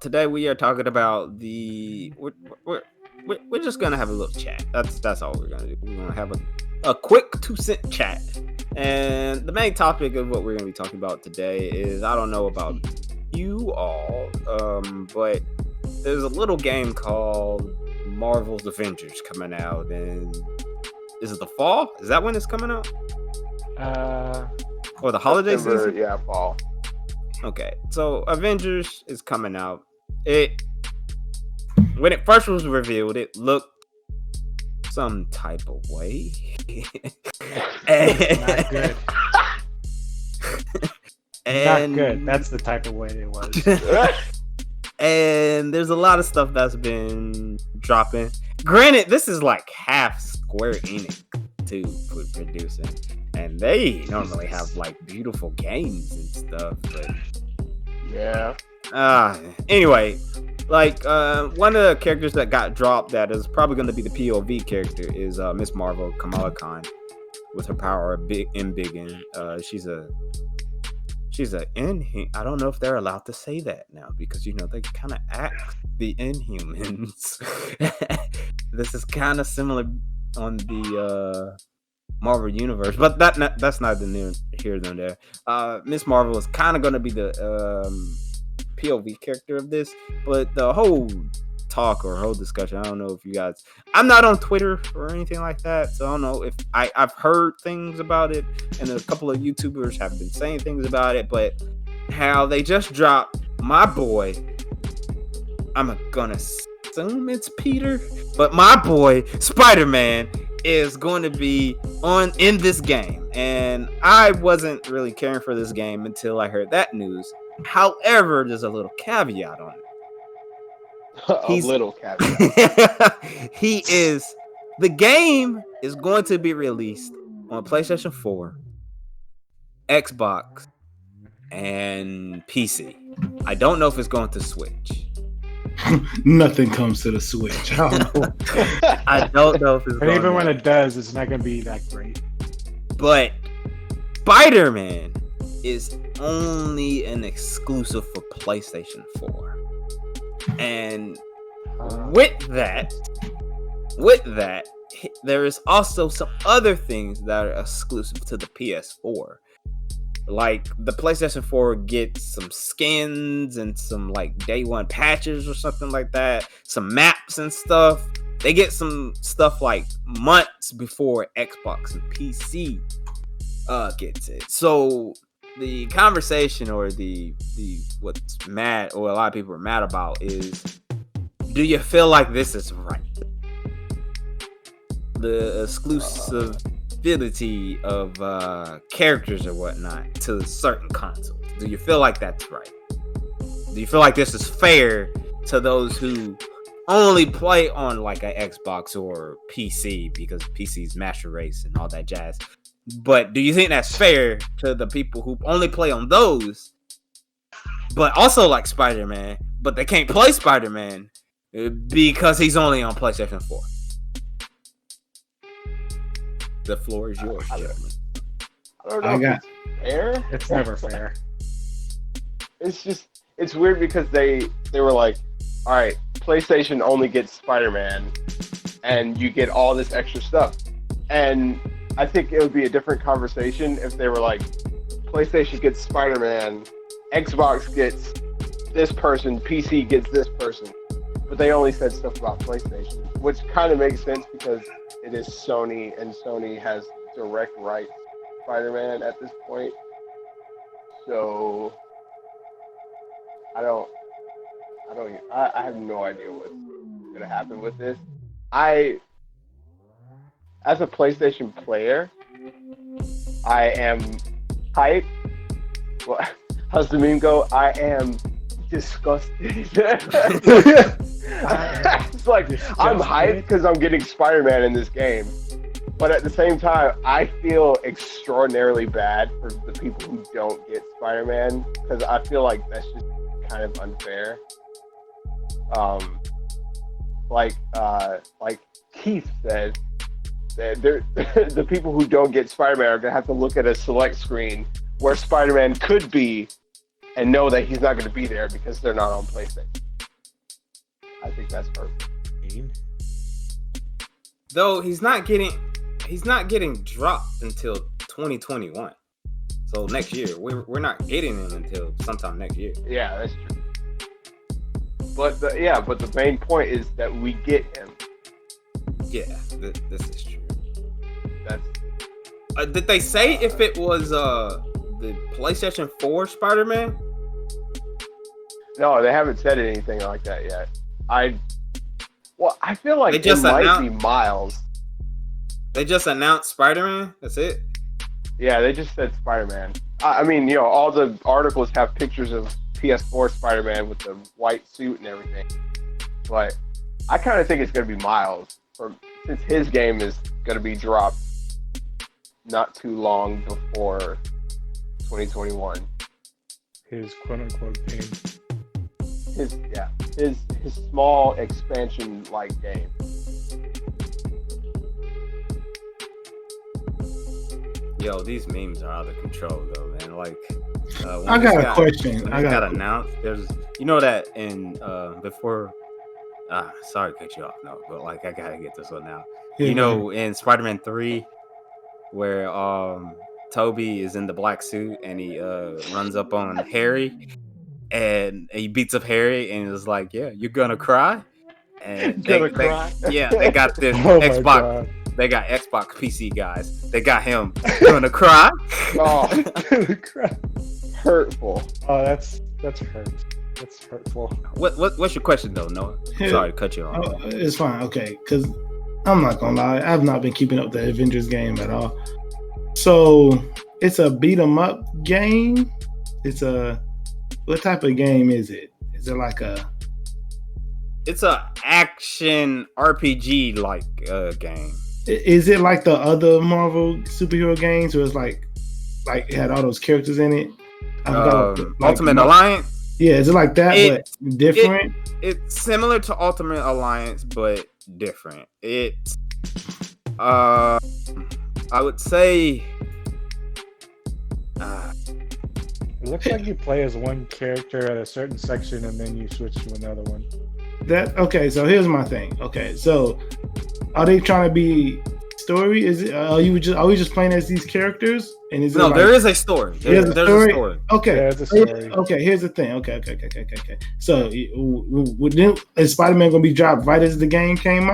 Today we are talking about the. We're just gonna have a little chat. That's all we're gonna do. We're gonna have a quick 2-cent chat, and the main topic of what we're gonna be talking about today is, I don't know about you all, but there's a little game called Marvel's Avengers coming out, and is it the fall? Is that when it's coming out? Or the holiday September, season? Yeah, fall. Okay, so Avengers is coming out. When it first was revealed, it looked some type of way. Not good. And, Not good. That's the type of way it was. And there's a lot of stuff that's been dropping. Granted, this is like half Square Enix too for producing, and they normally have like beautiful games and stuff. But Yeah. Anyway, like one of the characters that got dropped that is probably going to be the POV character is Miss Marvel, Kamala Khan, with her power of big N. She's a Inhuman. I don't know if they're allowed to say that now because, you know, they kind of act the Inhumans. This is kind of similar on the Marvel Universe, but that's neither near here nor there. Miss Marvel is kind of going to be the POV character of this, but the whole talk or whole discussion, I don't know if you guys, I'm not on Twitter or anything like that, so I don't know if I've heard things about it, and a couple of YouTubers have been saying things about it, but how they just dropped my boy, I'm gonna assume it's Peter, but my boy Spider-Man is going to be in this game, and I wasn't really caring for this game until I heard that news. However, there's a little caveat on it. Little caveat. The game is going to be released on PlayStation 4, Xbox, and PC. I don't know if it's going to Switch. Nothing comes to the Switch. I don't know. I don't know if it's But even when it does, it's not going to be that great. But Spider-Man is only an exclusive for PlayStation 4. And with that, there is also some other things that are exclusive to the PS4. Like the PlayStation 4 gets some skins and some like day one patches or something like that, some maps and stuff. They get some stuff like months before Xbox and PC gets it. So the conversation or the what's mad or a lot of people are mad about is, do you feel like this is right? The exclusivity of characters or whatnot to certain consoles. Do you feel like that's right? Do you feel like this is fair to those who only play on like an Xbox or PC because PC's master race and all that jazz? But do you think that's fair to the people who only play on those, but also like Spider-Man, but they can't play Spider-Man because he's only on PlayStation 4? The floor is yours, gentlemen. I don't know if it's fair. It's never fair. It's weird because they were like, all right, PlayStation only gets Spider-Man, and you get all this extra stuff. And I think it would be a different conversation if they were like, PlayStation gets Spider-Man, Xbox gets this person, PC gets this person. But they only said stuff about PlayStation, which kind of makes sense because it is Sony, and Sony has direct rights to Spider-Man at this point. So I have no idea what's gonna happen with this. As a PlayStation player, I am hyped. Well, how's the meme go? I am disgusted. It's like, I'm hyped because I'm getting Spider-Man in this game. But at the same time, I feel extraordinarily bad for the people who don't get Spider-Man because I feel like that's just kind of unfair. Like Keith said, the people who don't get Spider-Man are going to have to look at a select screen where Spider-Man could be and know that he's not going to be there because they're not on PlayStation. I think that's perfect. Though he's not getting dropped until 2021. So next year, we're not getting him until sometime next year. Yeah, that's true. But the main point is that we get him. Yeah, this is true. That's did they say if it was the PlayStation 4 Spider-Man? No, they haven't said anything like that yet. I feel like it might be Miles. They just announced Spider-Man. That's it. Yeah, they just said Spider-Man. I mean, all the articles have pictures of PS4 Spider-Man with the white suit and everything. But I kind of think it's going to be Miles, since his game is going to be dropped not too long before 2021. His quote-unquote game. His small expansion-like game. Yo, these memes are out of control, though, man. Like, I got a question. When it got announced, there's, that in before. Sorry to cut you off, no, but like I gotta get this one out. Yeah, In Spider-Man 3, where Toby is in the black suit and he runs up on Harry, and he beats up Harry and is like, "Yeah, you're gonna cry." And they got this Xbox. They got Xbox PC guys. They got him gonna cry. Oh, hurtful. Oh, that's hurt. That's hurtful. What's your question though, Noah? Sorry to cut you off. It's fine, okay. Because I'm not gonna lie, I've not been keeping up the Avengers game at all. So it's a beat 'em up game. What type of game is it? Is it like a? It's a action RPG like game. Is it like the other Marvel superhero games where it's like it had all those characters in it? Ultimate Alliance? Yeah, is it like that but different? It's similar to Ultimate Alliance but different. It's I would say it looks like you play as one character at a certain section and then you switch to another one. So here's my thing. Okay, so are they trying to be story? Is it are we just playing as these characters? And is it there is a story. There's a story. Okay. Yeah, there's a story. Okay, here's the thing. Okay. So is Spider-Man gonna be dropped right as the game come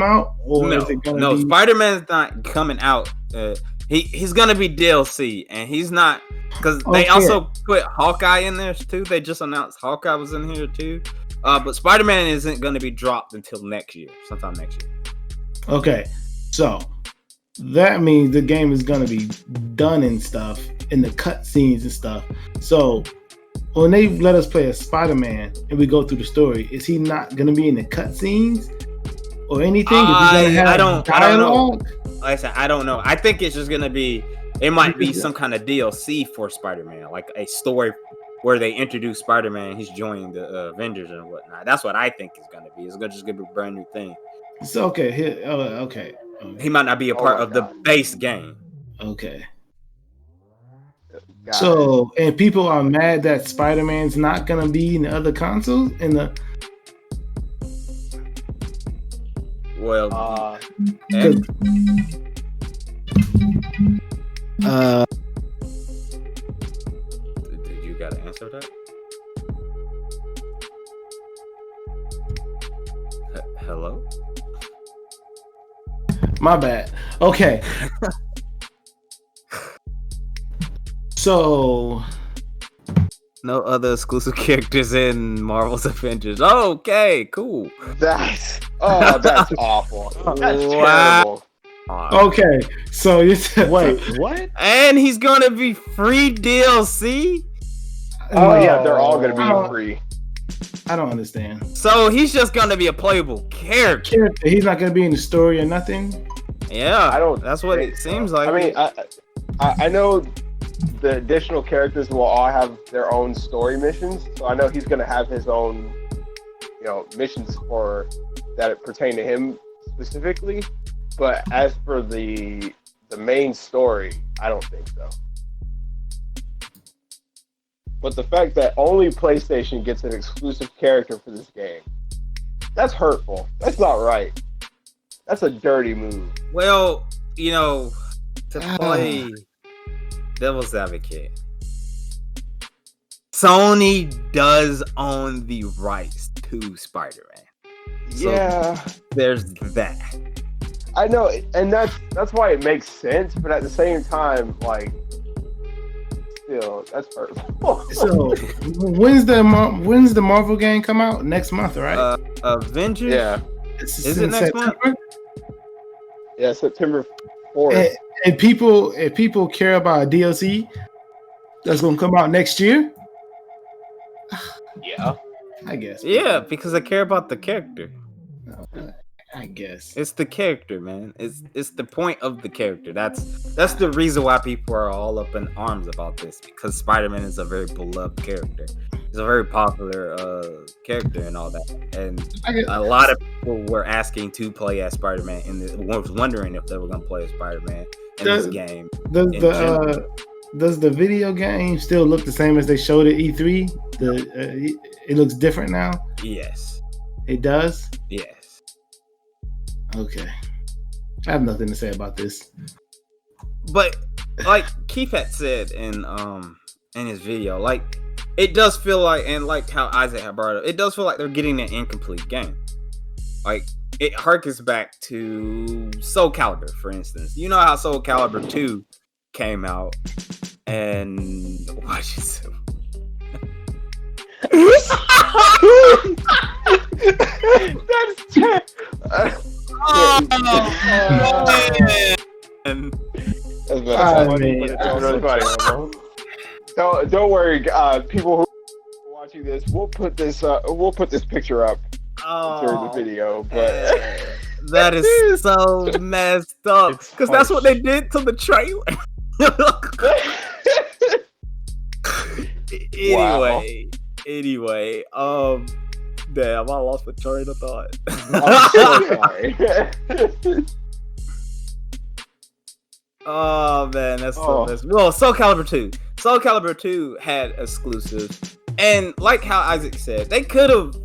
out? Or is it gonna be... Spider-Man's not coming out. He's gonna be DLC, and he's not, because they also put Hawkeye in there too. They just announced Hawkeye was in here too. But Spider-Man isn't going to be dropped until next year, sometime next year. Okay, so that means the game is going to be done and stuff, in the cutscenes and stuff. So when they let us play as Spider-Man and we go through the story, is he not going to be in the cutscenes or anything? I don't know. Like I said, I don't know. I think it's just going to be, it might be some kind of DLC for Spider-Man, like a story where they introduce Spider-Man, he's joining the Avengers and whatnot. That's what I think it's gonna be. It's just gonna be a brand new thing. So okay. He might not be a part of the base game. Okay. So, and people are mad that Spider-Man's not gonna be in the other consoles Well, you gotta answer that. Hello? My bad. Okay. So no other exclusive characters in Marvel's Avengers. Okay, cool. That's awful. That's terrible. Okay, so you said wait, what? And he's gonna be free DLC? Oh yeah, they're all gonna be free. I don't understand. So he's just gonna be a playable character. He's not gonna be in the story or nothing. Yeah, that's what it seems like. I mean, I know the additional characters will all have their own story missions, so I know he's gonna have his own, missions for that pertain to him specifically. But as for the main story, I don't think so. But the fact that only PlayStation gets an exclusive character for this game That's hurtful. That's not right. That's a dirty move. Well, to play devil's advocate, Sony does own the rights to Spider-Man. So Yeah, there's that. I know, and that's why it makes sense. But at the same time, like, still, that's hurtful. So when's the Marvel game come out? Next month, right? Avengers. Yeah, Is it next month? yeah, September 4th. And people care about a DLC that's gonna come out next year. Yeah, I guess. Yeah, because I care about the character. I guess. It's the character, man. It's the point of the character. That's the reason why people are all up in arms about this, because Spider-Man is a very beloved character. He's a very popular character and all that. And a lot of people were asking to play as Spider-Man and was wondering if they were going to play as Spider-Man in this game. Does the video game still look the same as they showed at E3? It looks different now? Yes. It does? Yes. Okay. I have nothing to say about this. But like Keith had said in his video, like it does feel like, and like how Isaac had brought it up, it does feel like they're getting an incomplete game. Like it harkens back to Soul Calibur, for instance. You know how Soul Calibur 2 came out and watch it. Don't worry, people who are watching this, we'll put this picture up during the video. But that is so messed up, because that's what they did to the trailer. Anyway, damn, I lost my train of thought. I'm so sorry. Oh man, that's so messed. Well, Soul Calibur 2. Soul Calibur 2 had exclusives, and like how Isaac said, they could have,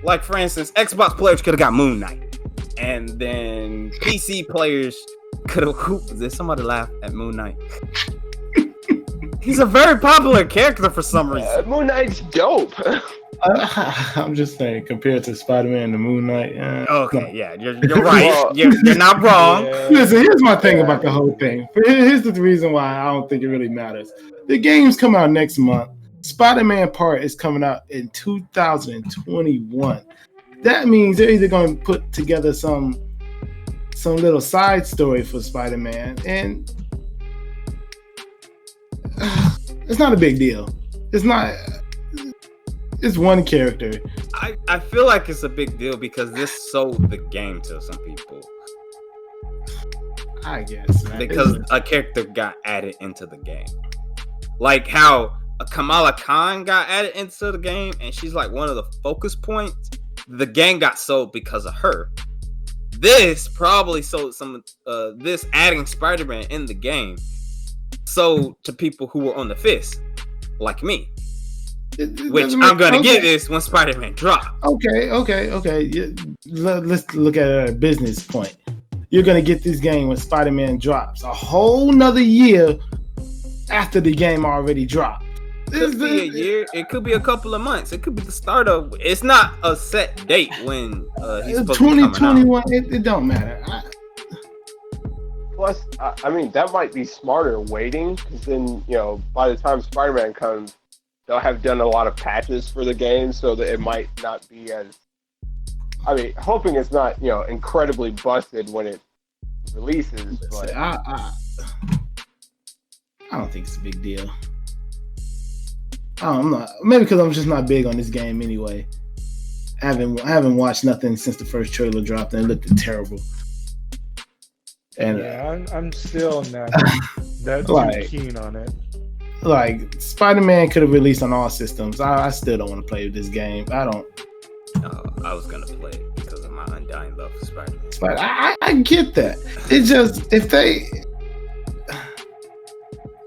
like for instance, Xbox players could have got Moon Knight, and then PC players could have. Did somebody laugh at Moon Knight? He's a very popular character for some reason. Moon Knight's dope. I'm just saying, compared to Spider-Man and Moon Knight. Okay, yeah, you're right. Well, you're not wrong. Yeah. Listen, here's my thing about the whole thing. Here's the reason why I don't think it really matters. The games come out next month. Spider-Man Part is coming out in 2021. That means they're either going to put together some little side story for Spider-Man, and it's not a big deal. It's not. It's one character. I feel like it's a big deal because this sold the game to some people. I guess, man. Because a character got added into the game. Like how Kamala Khan got added into the game, and she's like one of the focus points. The game got sold because of her. This probably sold this adding Spider-Man in the game sold to people who were on the fence, like me. Which I'm gonna get this when Spider-Man drops. Okay. Let's look at a business point. You're gonna get this game when Spider-Man drops. A whole nother year after the game already dropped. It could be a year. It could be a couple of months. It could be the start of. It's not a set date when he's supposed 2021. It don't matter. Plus, I mean, that might be smarter waiting, because then, by the time Spider-Man comes, they'll have done a lot of patches for the game, so that it might not be as. I mean, hoping it's not, incredibly busted when it releases. But I don't think it's a big deal. I'm not. Maybe because I'm just not big on this game anyway. I haven't watched nothing since the first trailer dropped, and it looked terrible. And yeah, I'm still not that too keen on it. Like, Spider-Man could have released on all systems. I still don't want to play with this game. I don't. I was gonna play it because of my undying love for Spider-Man. I get that. It's just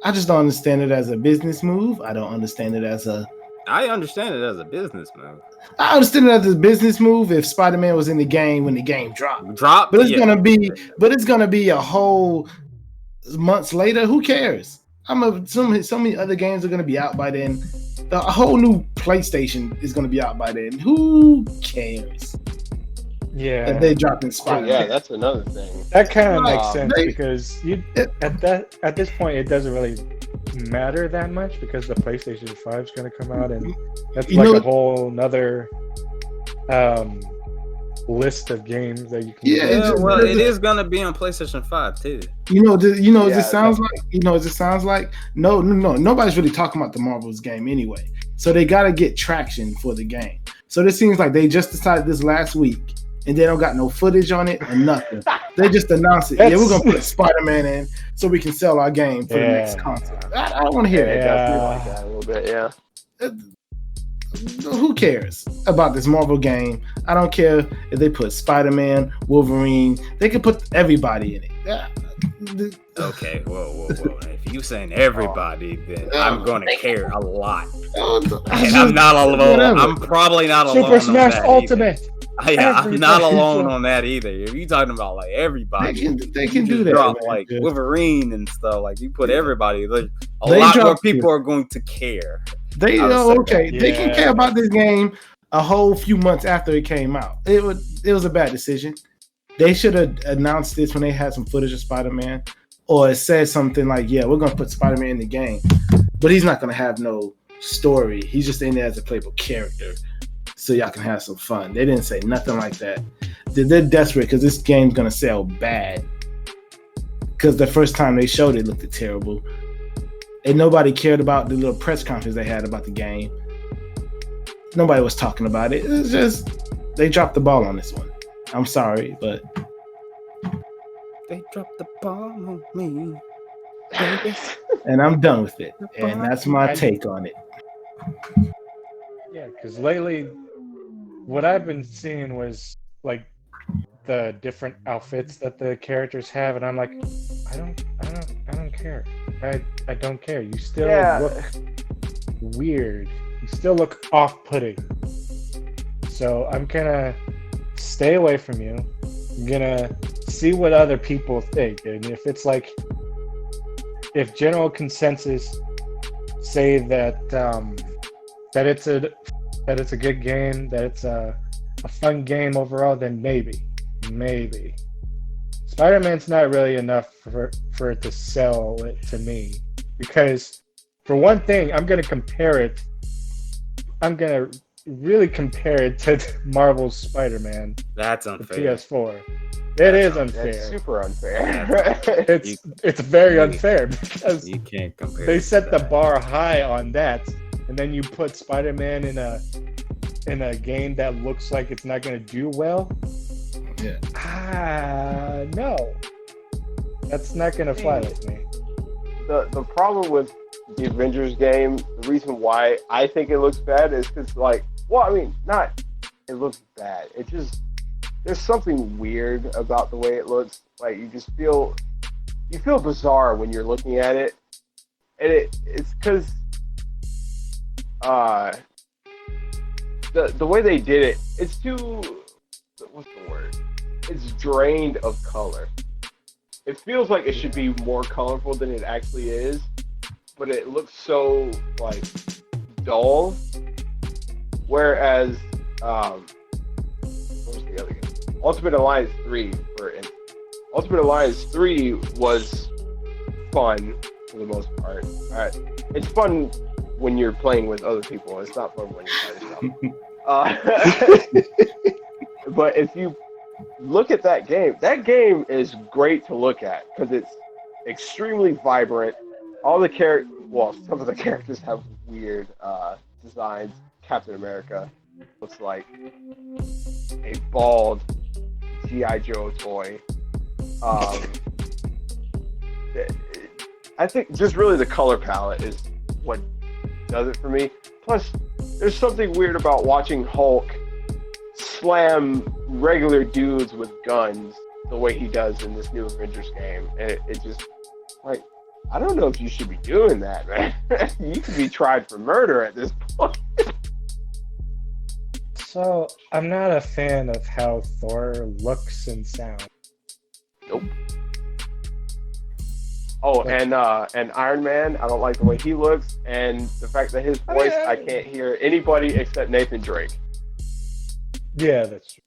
I just don't understand it as a business move. I don't understand it as a I understand it as a business move. I understand it as a business move if Spider-Man was in the game when the game dropped. Drop, But it's yeah. gonna be a whole months later. Who cares? So many other games are gonna be out by then. A whole new PlayStation is gonna be out by then. Who cares? Yeah, That they dropped in Spider-Man. Yeah, that's another thing. that kind of Right. makes sense They- because at this point it doesn't really matter that much because the PlayStation 5 is going to come out and that's You like know- a whole another list of games that you can Yeah, play. it's just- well, it is gonna be on PlayStation 5 too. It sounds like nobody's really talking about the Marvel's game anyway. So they got to get traction for the game. So this seems like they just decided this last week, and they don't got no footage on it or nothing. They just announced it. Yeah, we're gonna put Spider-Man in so we can sell our game for the next console. I don't want to hear It that. does feel like that a little bit, yeah. Who cares about this Marvel game? I don't care if they put Spider-Man, Wolverine. They could put everybody in it. Okay, whoa. If you saying everybody, then I'm gonna care a lot. And I'm not alone. Whatever. I'm probably not alone. Super on Smash that Ultimate. Yeah, I'm not Everybody. alone on that either. If you talking about like everybody, They can do that. drop man. like Yeah. Wolverine and stuff. Like you put everybody. Like, a They lot more drop- people are going to care. They I would say okay. that. They can Yeah. care about this game a whole few months after it came out. It was a bad decision. They should have announced this when they had some footage of Spider-Man, or it said something like, "Yeah, we're gonna put Spider-Man in the game," but he's not gonna have no story. He's just in there as a playable character, so y'all can have some fun. They didn't say nothing like that. They're desperate because this game's gonna sell bad. Because the first time they showed it looked terrible. And nobody cared about the little press conference they had about the game. Nobody was talking about it. It's just they dropped the ball on this one. I'm sorry, but They dropped the bomb on me. Baby. and I'm done with it. And that's my take on it. Yeah, because lately, what I've been seeing was like the different outfits that the characters have, and I'm like, I don't care. I don't care. You still look weird. You still look off-putting. So I'm gonna stay away from you. I'm gonna see what other people think, and if it's like, if general consensus say that that it's a good game, that it's a fun game overall, then maybe. Spider-Man's not really enough for it to sell it to me, because for one thing, I'm gonna really compare it to Marvel's Spider-Man, That's the unfair. PS4. It is unfair. That's super unfair. It's very unfair because You can't compare. they it set to the that. bar high on that, and then you put Spider-Man in a game that looks like it's not going to do well. Yeah. No, that's not going to fly with me. The problem with the Avengers game, the reason why I think it looks bad is because, like, well, I mean, not it looks bad. It just, there's something weird about the way it looks. Like, you feel bizarre when you're looking at it, and it's because the way they did it, it's too, what's the word? It's drained of color. It feels like it should be more colorful than it actually is, but it looks so, like, dull. Whereas, what was the other game? Ultimate Alliance 3, for instance. Ultimate Alliance 3 was fun for the most part. It's fun when you're playing with other people. It's not fun when you're by yourself. But if you look at that game is great to look at because it's extremely vibrant. All the some of the characters have weird designs. Captain America looks like a bald G.I. Joe toy. I think just really the color palette is what does it for me. Plus, there's something weird about watching Hulk slam regular dudes with guns the way he does in this new Avengers game. And it just, like, I don't know if you should be doing that, man. You could be tried for murder at this point. So I'm not a fan of how Thor looks and sounds. Nope. Oh, and Iron Man, I don't like the way he looks, and the fact that his voice, I can't hear anybody except Nathan Drake. Yeah, that's true.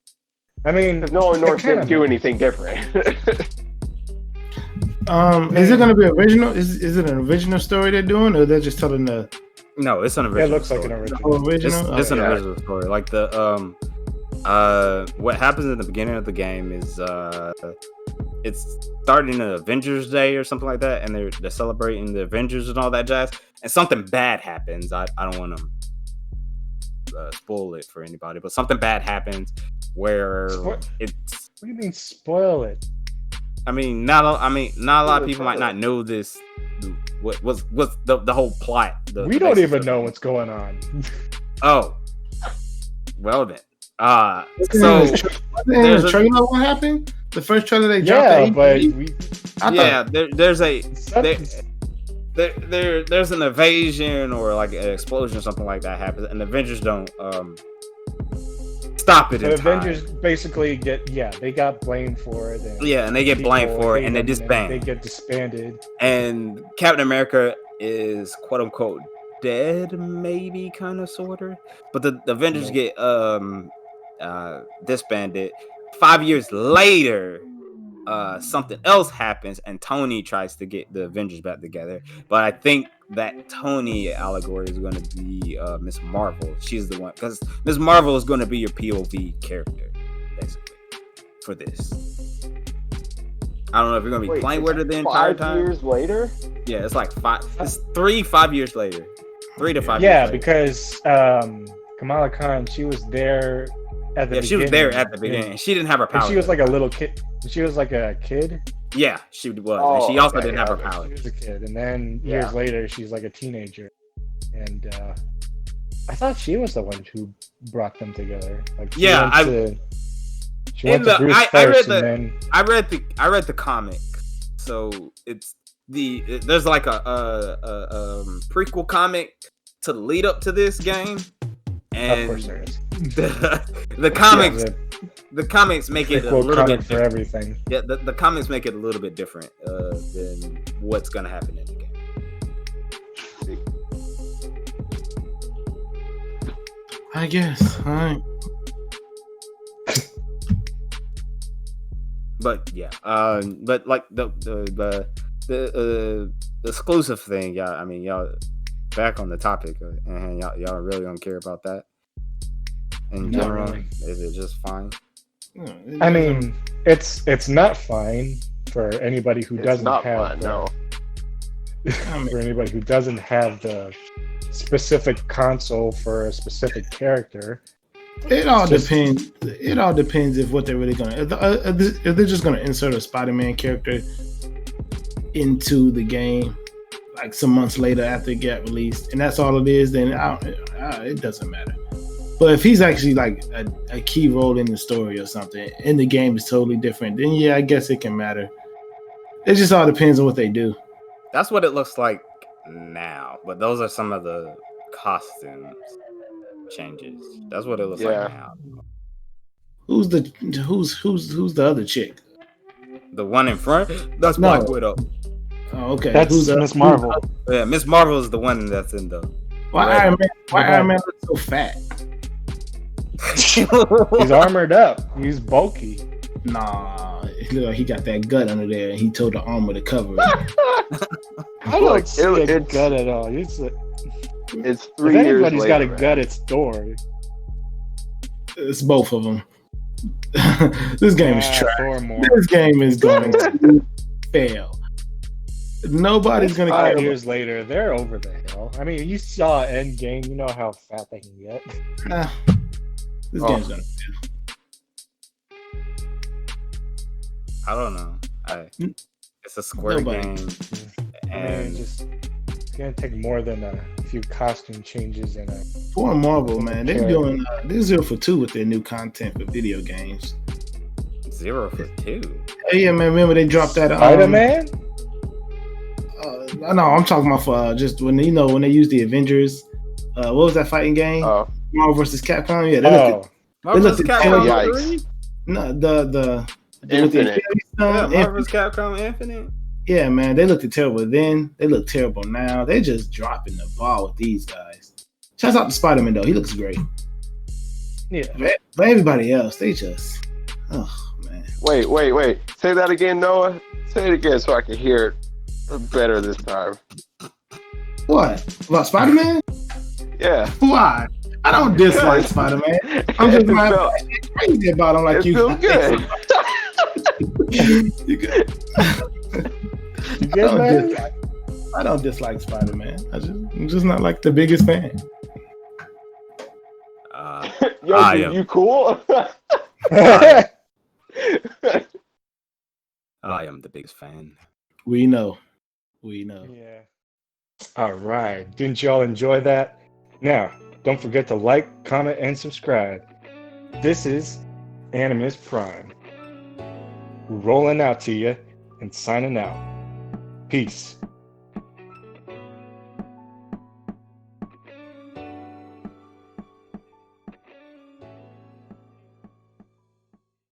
I mean, Because Nolan North didn't do anything different. Is it going to be original? Is it an original story they're doing, or they're just telling the? No, it's an original. It looks story. like an original. It's an original story. Like the what happens in the beginning of the game is it's starting an Avengers Day or something like that, and they're celebrating the Avengers and all that jazz. And something bad happens. I don't want to spoil it for anybody, but something bad happens where it's. What do you mean spoil it? I mean, not a lot of people might not know this. What's the whole plot? We don't even know what's going on. Oh, well then. So there's a trailer. What happened? The first trailer they dropped. Yeah, but there's an invasion or like an explosion or something like that happens, and the Avengers don't stop it. The Avengers basically they got blamed for it. And they get blamed for it, and they disband. They get disbanded. And Captain America is quote unquote dead, maybe, kind of, sort of. But the Avengers get disbanded. 5 years later, something else happens, and Tony tries to get the Avengers back together. But I think that Tony allegory is going to be Miss Marvel. She's the one, because Miss Marvel is going to be your POV character, basically, for this. I don't know if you're going to be playing with her the entire time. 5 years later? Yeah, it's like 5 years later. 3 to 5 years later. Yeah, because Kamala Khan, she was there at the beginning. She was there at the beginning. She didn't have her power. She was like a little kid. She was like a kid. Yeah, she was. And she also didn't have her power. She was a kid, and then years later, she's like a teenager. And I thought she was the one who brought them together. Like, I read the comic, so it's there's like a prequel comic to lead up to this game, and of course there is. the comics. The comics make it a little bit for everything. Yeah, the comics make it a little bit different than what's gonna happen in the game. I guess. All right. But yeah, but like the exclusive thing, y'all. I mean, y'all back on the topic, and y'all really don't care about that. In general, really. Is it just fine? I mean, it's not fine for anybody who doesn't have for anybody who doesn't have the specific console for a specific character. It all depends. It all depends if what they're really gonna. If they're just gonna insert a Spider-Man character into the game, like some months later after it got released, and that's all it is, then it doesn't matter. But if he's actually like a key role in the story or something, and the game is totally different, then yeah, I guess it can matter. It just all depends on what they do. That's what it looks like now, but those are some of the costumes changes. That's what it looks like now. Who's the other chick? The one in front? That's Black Widow. Oh, okay. That's Miss Marvel. Yeah, Miss Marvel is the one that's in the. Why Iron Man looks so fat? He's armored up. He's bulky. Nah, he got that gut under there, and he told the armor to cover it. I don't see a gut at all. It's 3 years later. If anybody's got a man. gut, it's Thor. It's both of them. This game is trash. This game is going to fail. Nobody's going to care. 5 years later, they're over the hill. I mean, you saw Endgame. You know how fat they can get. This game's going to fail. I don't know. It's a Square game, and it's gonna take more than a few costume changes and a. Poor Marvel, man. They're doing they're 0 for 2 with their new content for video games. 0 for 2. Oh, yeah, man. Remember they dropped that Spider-Man? No, I'm talking about for just when they used the Avengers. What was that fighting game? Marvel vs. Capcom. Yeah, Marvel vs. looked Capcom terrible. 3? No, the with the Infinite. Infinity Yeah, Stone, Marvel vs. Capcom Infinite. yeah, man, they looked terrible then. They look terrible now. They just dropping the ball with these guys. Shouts out to Spider-Man though. He looks great. Yeah. But everybody else, they just, oh man. Wait. Say that again, Noah. Say it again so I can hear it better this time. What about Spider-Man? Yeah. Why? I don't dislike Spider-Man. I'm just not crazy about him like It you. feels good. You good? You good, man? I don't dislike Spider-Man. I'm just not like the biggest fan. Yo, I dude, am. you cool? I am the biggest fan. We know. Yeah. All right. Didn't y'all enjoy that? Now, don't forget to like, comment, and subscribe. This is AnimusPrime. Rolling out to you and signing out. Peace.